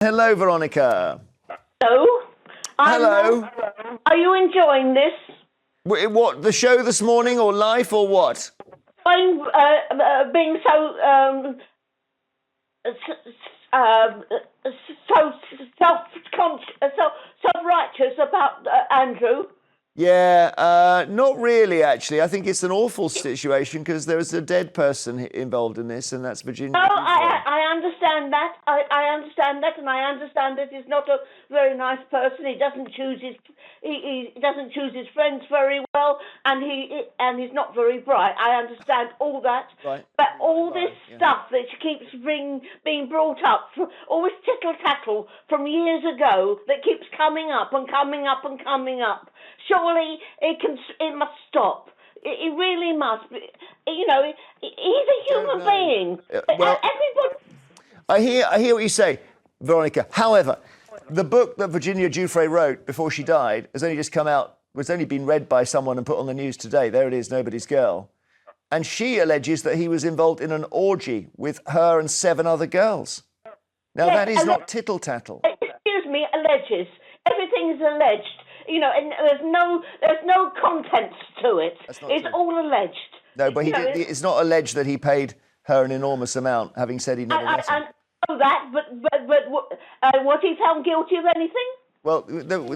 Hello, Veronica. Hello. Hello. Are you enjoying this? What, the show this morning or life or what? I'm being so self-righteous about Andrew. Yeah, not really, actually. I think it's an awful situation because there is a dead person involved in this, and that's Virginia. No, I understand that. I understand that, and I understand that he's not a very nice person. He doesn't choose his friends very well, and he's not very bright. I understand all that. Right. But all this stuff that keeps being brought up, all this tittle-tattle from years ago that keeps coming up and coming up and coming up. Surely it must stop. It really must. You know, he's a human being. Well, everybody. I hear what you say, Veronica. However, the book that Virginia Giuffre wrote before she died has only just come out. Was only been read by someone and put on the news today. There it is, Nobody's Girl. And she alleges that he was involved in an orgy with her and 7 other girls. Now, Yes, that is not tittle-tattle. Excuse me, alleges. Everything is alleged. You know, and there's no content to it. It's true. all alleged. No, but it's not alleged that he paid her an enormous amount, having said he never met her. I know that, but was he found guilty of anything? Well,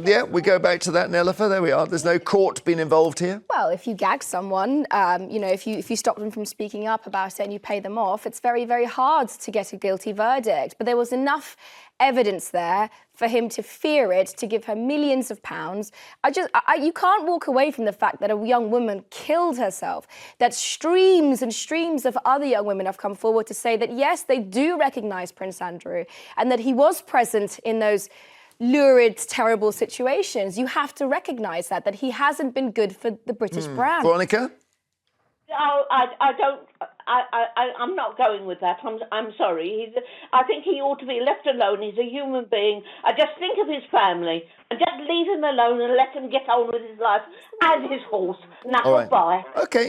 yeah, we go back to that, Nelifer. There we are. There's no court been involved here. Well, if you gag someone, you know, if you stop them from speaking up about it and you pay them off, it's very, very hard to get a guilty verdict. But there was enough evidence there for him to fear it, to give her millions of pounds. You can't walk away from the fact that a young woman killed herself, that streams and streams of other young women have come forward to say that, yes, they do recognise Prince Andrew and that he was present in those lurid, terrible situations. You have to recognise that he hasn't been good for the British brand. Veronica? No, I don't. I'm not going with that. I'm sorry. I think he ought to be left alone. He's a human being. I just think of his family and just leave him alone and let him get on with his life and his horse. Now, goodbye. Okay.